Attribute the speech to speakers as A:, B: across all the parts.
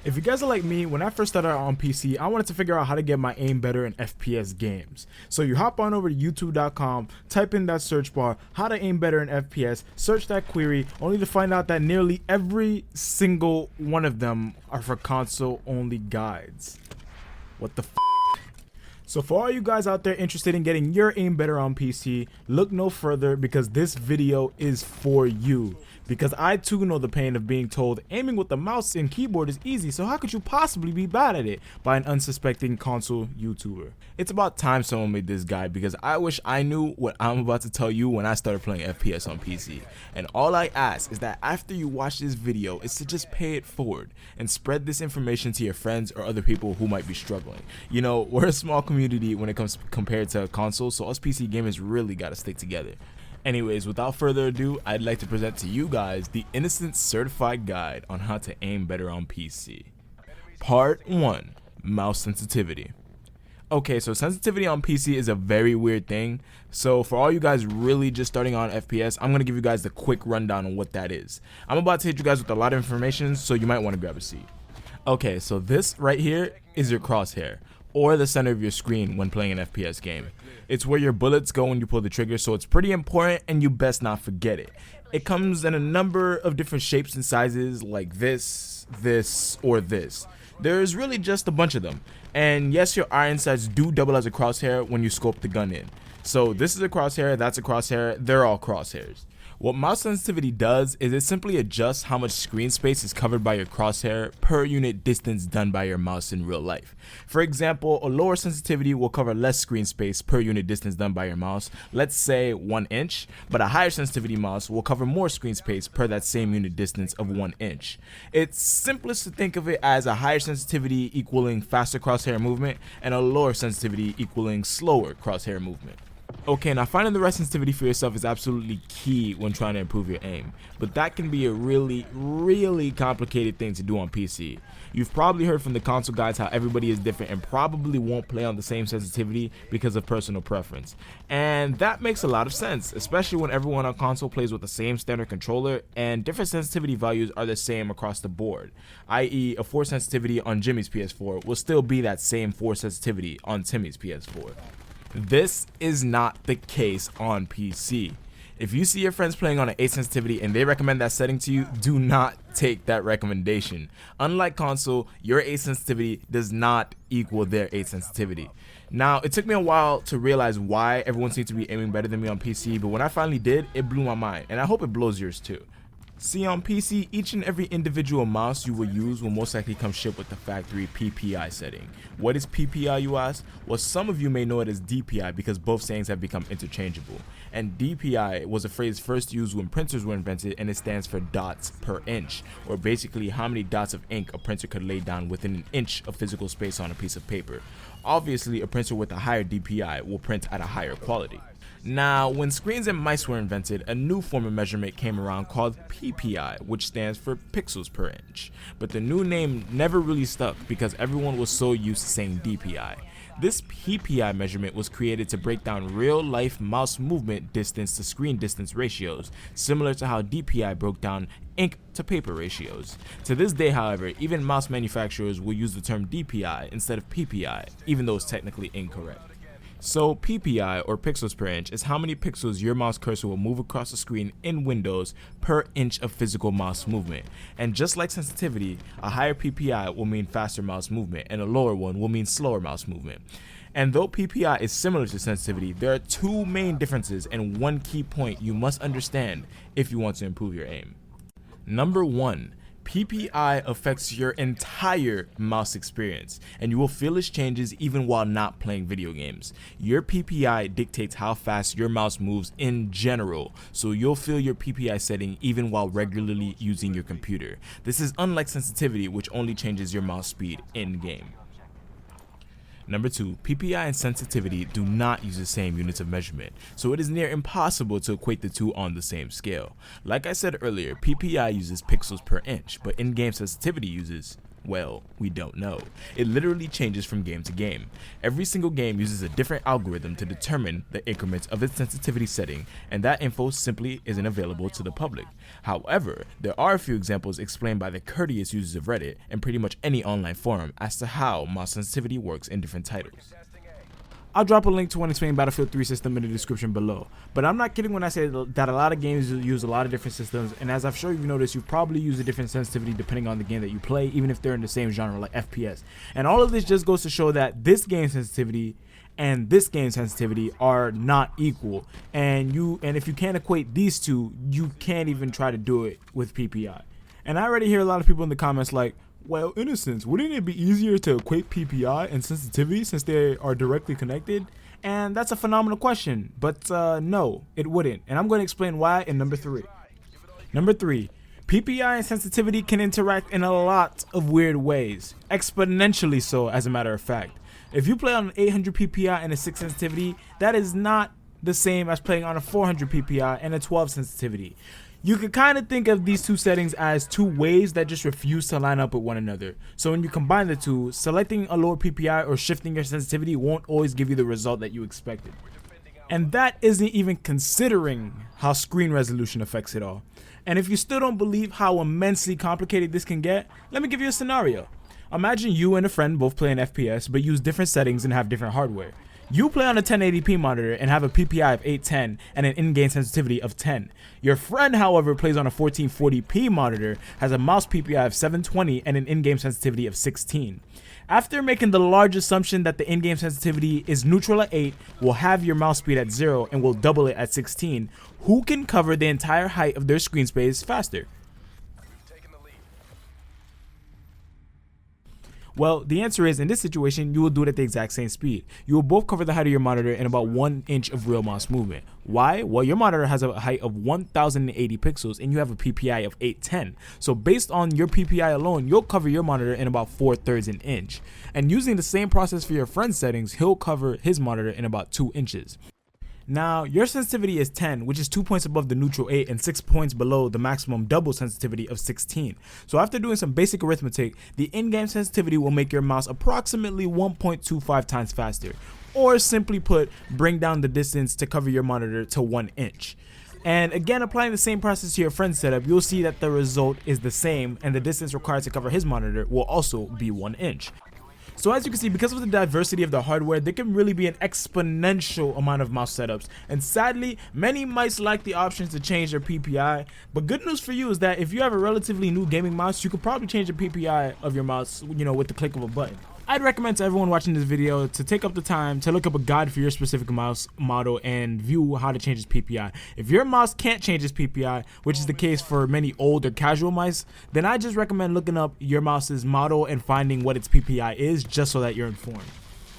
A: If you guys are like me, when I first started out on PC, I wanted to figure out how to get my aim better in FPS games. So you hop on over to youtube.com, type in that search bar, how to aim better in FPS, search that query, only to find out that nearly every single one of them are for console only guides. What the f? So for all you guys out there interested in getting your aim better on PC, look no further because this video is for you. Because I too know the pain of being told aiming with the mouse and keyboard is easy, so how could you possibly be bad at it, by an unsuspecting console YouTuber. It's about time someone made this guide because I wish I knew what I'm about to tell you when I started playing FPS on PC. And all I ask is that after you watch this video is to just pay it forward and spread this information to your friends or other people who might be struggling. You know, we're a small community when it comes compared to consoles, so us PC gamers really gotta stick together. Anyways, without further ado, I'd like to present to you guys the Innocent Certified Guide on how to aim better on PC. Part 1. Mouse Sensitivity. Okay, so sensitivity on PC is a very weird thing, so for all you guys really just starting on FPS, I'm going to give you guys the quick rundown on what that is. I'm about to hit you guys with a lot of information, so you might want to grab a seat. Okay, so this right here is your crosshair, or the center of your screen when playing an FPS game. It's where your bullets go when you pull the trigger, so it's pretty important and you best not forget it. It comes in a number of different shapes and sizes, like this, or this. There's really just a bunch of them. And yes, your iron sights do double as a crosshair when you scope the gun in. So this is a crosshair, that's a crosshair, they're all crosshairs. What mouse sensitivity does is it simply adjusts how much screen space is covered by your crosshair per unit distance done by your mouse in real life. For example, a lower sensitivity will cover less screen space per unit distance done by your mouse, let's say 1 inch, but a higher sensitivity mouse will cover more screen space per that same unit distance of 1 inch. It's simplest to think of it as a higher sensitivity equaling faster crosshair movement and a lower sensitivity equaling slower crosshair movement. Okay, now finding the right sensitivity for yourself is absolutely key when trying to improve your aim, but that can be a really complicated thing to do on PC. You've probably heard from the console guides how everybody is different and probably won't play on the same sensitivity because of personal preference. And that makes a lot of sense, especially when everyone on console plays with the same standard controller and different sensitivity values are the same across the board, i.e. a 4 sensitivity on Jimmy's PS4 will still be that same 4 sensitivity on Timmy's PS4. This is not the case on PC. If you see your friends playing on an 8 sensitivity and they recommend that setting to you, do not take that recommendation. Unlike console, your 8 sensitivity does not equal their 8 sensitivity. Now, it took me a while to realize why everyone seems to be aiming better than me on PC, but when I finally did, it blew my mind, and I hope it blows yours too. See, on PC, each and every individual mouse you will use will most likely come shipped with the factory PPI setting. What is PPI, you ask? Well, some of you may know it as DPI because both sayings have become interchangeable. And DPI was a phrase first used when printers were invented, and it stands for dots per inch, or basically how many dots of ink a printer could lay down within an inch of physical space on a piece of paper. Obviously, a printer with a higher DPI will print at a higher quality. Now, when screens and mice were invented, a new form of measurement came around called PPI, which stands for pixels per inch. But the new name never really stuck because everyone was so used to saying DPI. This PPI measurement was created to break down real-life mouse movement distance to screen distance ratios, similar to how DPI broke down ink to paper ratios. To this day, however, even mouse manufacturers will use the term DPI instead of PPI, even though it's technically incorrect. So PPI, or pixels per inch, is how many pixels your mouse cursor will move across the screen in Windows per inch of physical mouse movement. And just like sensitivity, a higher PPI will mean faster mouse movement, and a lower one will mean slower mouse movement. And though PPI is similar to sensitivity, there are two main differences and one key point you must understand if you want to improve your aim. Number 1. PPI affects your entire mouse experience, and you will feel its changes even while not playing video games. Your PPI dictates how fast your mouse moves in general, so you'll feel your PPI setting even while regularly using your computer. This is unlike sensitivity, which only changes your mouse speed in-game. Number 2, PPI and sensitivity do not use the same units of measurement, so it is near impossible to equate the two on the same scale. Like I said earlier, PPI uses pixels per inch, but in-game sensitivity uses Well, we don't know. It literally changes from game to game. Every single game uses a different algorithm to determine the increments of its sensitivity setting, and that info simply isn't available to the public. However, there are a few examples explained by the courteous users of Reddit and pretty much any online forum as to how mouse sensitivity works in different titles. I'll drop a link to one explaining Battlefield 3 system in the description below. But I'm not kidding when I say that a lot of games use a lot of different systems, and as I'm sure you've noticed, you probably use a different sensitivity depending on the game that you play, even if they're in the same genre like FPS. And all of this just goes to show that this game sensitivity and this game sensitivity are not equal. And if you can't equate these two, you can't even try to do it with PPI. And I already hear a lot of people in the comments like, well, in a sense, wouldn't it be easier to equate PPI and sensitivity since they are directly connected? And that's a phenomenal question, but no, it wouldn't. And I'm going to explain why in number 3. Number 3, PPI and sensitivity can interact in a lot of weird ways, exponentially so as a matter of fact. If you play on an 800 PPI and a 6 sensitivity, that is not the same as playing on a 400 PPI and a 12 sensitivity. You could kind of think of these two settings as two waves that just refuse to line up with one another. So when you combine the two, selecting a lower PPI or shifting your sensitivity won't always give you the result that you expected. And that isn't even considering how screen resolution affects it all. And if you still don't believe how immensely complicated this can get, let me give you a scenario. Imagine you and a friend both play an FPS but use different settings and have different hardware. You play on a 1080p monitor and have a PPI of 810 and an in-game sensitivity of 10. Your friend, however, plays on a 1440p monitor, has a mouse PPI of 720 and an in-game sensitivity of 16. After making the large assumption that the in-game sensitivity is neutral at 8, will have your mouse speed at 0 and will double it at 16, who can cover the entire height of their screen space faster? Well, the answer is, in this situation, you will do it at the exact same speed. You will both cover the height of your monitor in about 1 inch of real mouse movement. Why? Well, your monitor has a height of 1080 pixels and you have a PPI of 810. So based on your PPI alone, you'll cover your monitor in about 4/3 an inch. And using the same process for your friend's settings, he'll cover his monitor in about 2 inches. Now, your sensitivity is 10, which is 2 points above the neutral 8 and 6 points below the maximum double sensitivity of 16. So after doing some basic arithmetic, the in-game sensitivity will make your mouse approximately 1.25 times faster. Or simply put, bring down the distance to cover your monitor to 1 inch. And again, applying the same process to your friend's setup, you'll see that the result is the same and the distance required to cover his monitor will also be 1 inch. So as you can see, because of the diversity of the hardware, there can really be an exponential amount of mouse setups. And sadly, many might like the options to change their PPI. But good news for you is that if you have a relatively new gaming mouse, you could probably change the PPI of your mouse, with the click of a button. I'd recommend to everyone watching this video to take up the time to look up a guide for your specific mouse model and view how to change its PPI. If your mouse can't change its PPI, which is the case for many old or casual mice, then I just recommend looking up your mouse's model and finding what its PPI is just so that you're informed.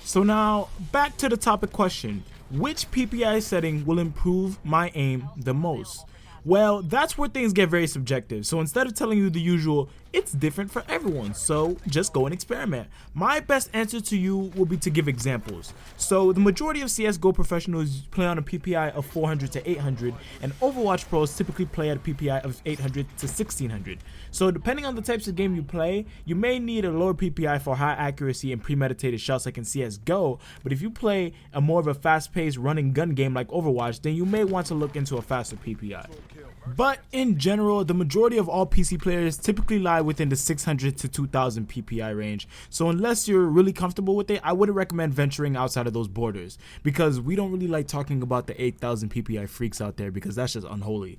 A: So now, back to the topic question. Which PPI setting will improve my aim the most? Well, that's where things get very subjective. So instead of telling you the usual, it's different for everyone, so just go and experiment. My best answer to you will be to give examples. So the majority of CSGO professionals play on a PPI of 400 to 800, and Overwatch pros typically play at a PPI of 800 to 1600. So depending on the types of game you play, you may need a lower PPI for high accuracy and premeditated shots like in CSGO, but if you play a more of a fast-paced run-and gun game like Overwatch, then you may want to look into a faster PPI. But in general, the majority of all PC players typically lie within the 600 to 2000 PPI range. So unless you're really comfortable with it, I wouldn't recommend venturing outside of those borders, because we don't really like talking about the 8000 PPI freaks out there, because that's just unholy.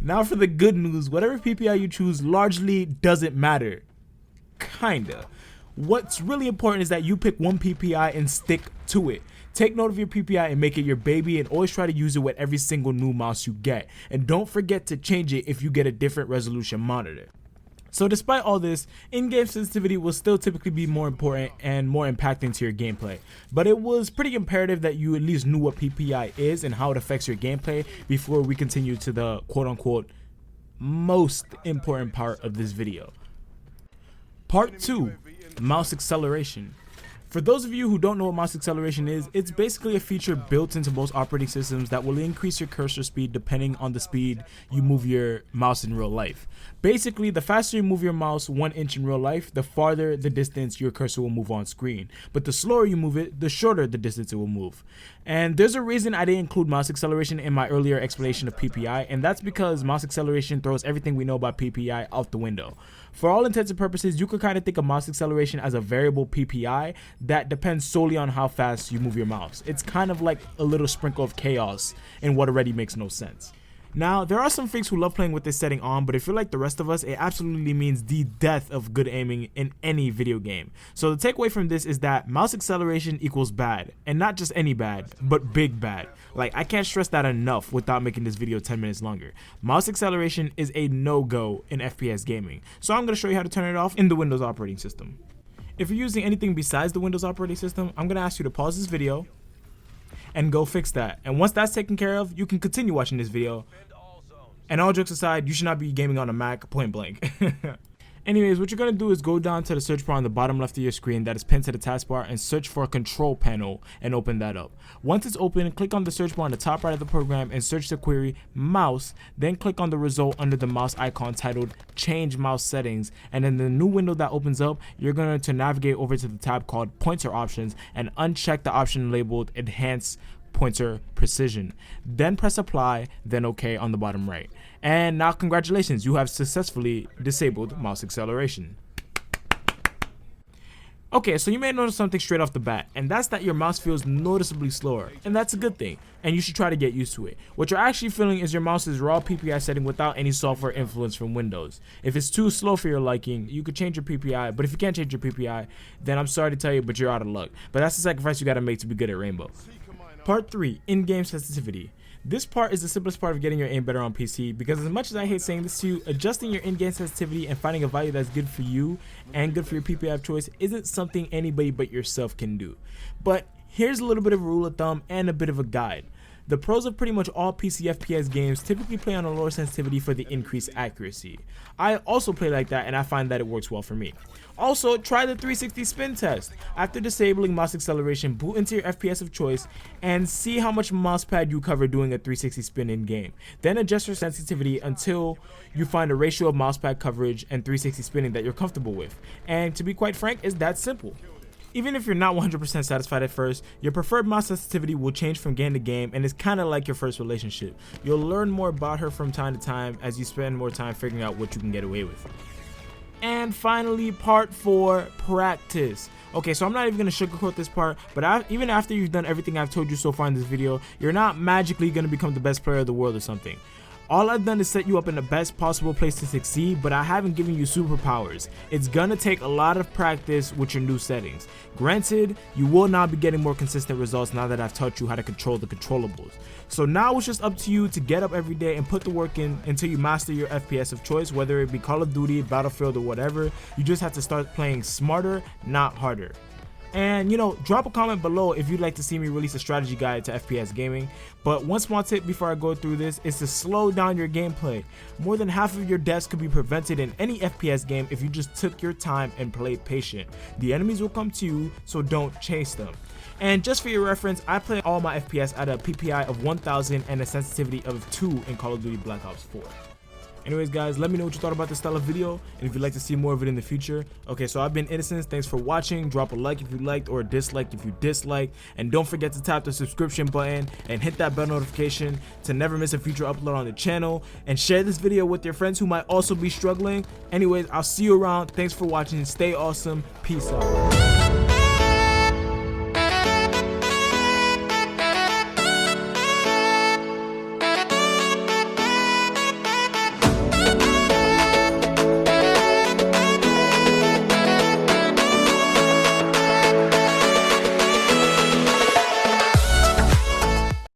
A: Now for the good news, whatever PPI you choose largely doesn't matter. Kinda. What's really important is that you pick one PPI and stick to it. Take note of your PPI and make it your baby, and always try to use it with every single new mouse you get. And don't forget to change it if you get a different resolution monitor. So despite all this, in-game sensitivity will still typically be more important and more impacting to your gameplay. But it was pretty imperative that you at least knew what PPI is and how it affects your gameplay before we continue to the quote-unquote most important part of this video. Part 2, mouse acceleration. For those of you who don't know what mouse acceleration is, it's basically a feature built into most operating systems that will increase your cursor speed depending on the speed you move your mouse in real life. Basically, the faster you move your mouse 1 inch in real life, the farther the distance your cursor will move on screen. But the slower you move it, the shorter the distance it will move. And there's a reason I didn't include mouse acceleration in my earlier explanation of PPI, and that's because mouse acceleration throws everything we know about PPI out the window. For all intents and purposes, you could kind of think of mouse acceleration as a variable PPI that depends solely on how fast you move your mouse. It's kind of like a little sprinkle of chaos in what already makes no sense. Now, there are some freaks who love playing with this setting on, but if you're like the rest of us, it absolutely means the death of good aiming in any video game. So the takeaway from this is that mouse acceleration equals bad, and not just any bad, but big bad. Like, I can't stress that enough without making this video 10 minutes longer. Mouse acceleration is a no-go in FPS gaming, so I'm going to show you how to turn it off in the Windows operating system. If you're using anything besides the Windows operating system, I'm going to ask you to pause this video and go fix that. And once that's taken care of, you can continue watching this video. And all jokes aside, you should not be gaming on a Mac, point blank. Anyways, what you're going to do is go down to the search bar on the bottom left of your screen that is pinned to the taskbar and search for a control panel and open that up. Once it's open, click on the search bar on the top right of the program and search the query mouse, then click on the result under the mouse icon titled change mouse settings, and in the new window that opens up, you're going to navigate over to the tab called pointer options and uncheck the option labeled enhance pointer precision. Then press apply, then OK on the bottom right. And now congratulations, you have successfully disabled mouse acceleration. Okay, so you may notice something straight off the bat, and that's that your mouse feels noticeably slower, and that's a good thing, and you should try to get used to it. What you're actually feeling is your mouse's raw PPI setting without any software influence from Windows. If it's too slow for your liking, you could change your PPI, but if you can't change your PPI, then I'm sorry to tell you, but you're out of luck. But that's the sacrifice you gotta make to be good at Rainbow. Part 3, in-game sensitivity. This part is the simplest part of getting your aim better on PC, because as much as I hate saying this to you, adjusting your in-game sensitivity and finding a value that's good for you and good for your PPI of choice isn't something anybody but yourself can do. But here's a little bit of a rule of thumb and a bit of a guide. The pros of pretty much all PC FPS games typically play on a lower sensitivity for the increased accuracy. I also play like that, and I find that it works well for me. Also, try the 360 spin test. After disabling mouse acceleration, boot into your FPS of choice and see how much mousepad you cover doing a 360 spin in game. Then adjust your sensitivity until you find a ratio of mousepad coverage and 360 spinning that you're comfortable with. And to be quite frank, it's that simple. Even if you're not 100% satisfied at first, your preferred mouse sensitivity will change from game to game, and it's kind of like your first relationship. You'll learn more about her from time to time as you spend more time figuring out what you can get away with. And finally, part 4, practice. Okay, so I'm not even going to sugarcoat this part, but even after you've done everything I've told you so far in this video, you're not magically going to become the best player of the world or something. All I've done is set you up in the best possible place to succeed, but I haven't given you superpowers. It's gonna take a lot of practice with your new settings. Granted, you will now be getting more consistent results now that I've taught you how to control the controllables. So now it's just up to you to get up every day and put the work in until you master your FPS of choice, whether it be Call of Duty, Battlefield, or whatever. You just have to start playing smarter, not harder. And, you know, drop a comment below if you'd like to see me release a strategy guide to FPS gaming. But one small tip before I go through this is to slow down your gameplay. More than half of your deaths could be prevented in any FPS game if you just took your time and played patient. The enemies will come to you, so don't chase them. And just for your reference, I play all my FPS at a PPI of 1000 and a sensitivity of 2 in Call of Duty Black Ops 4. Anyways, guys, let me know what you thought about this style of video, and if you'd like to see more of it in the future. Okay, so I've been Innocence. Thanks for watching. Drop a like if you liked, or a dislike if you disliked, and don't forget to tap the subscription button and hit that bell notification to never miss a future upload on the channel, and share this video with your friends who might also be struggling. Anyways, I'll see you around. Thanks for watching. Stay awesome. Peace out.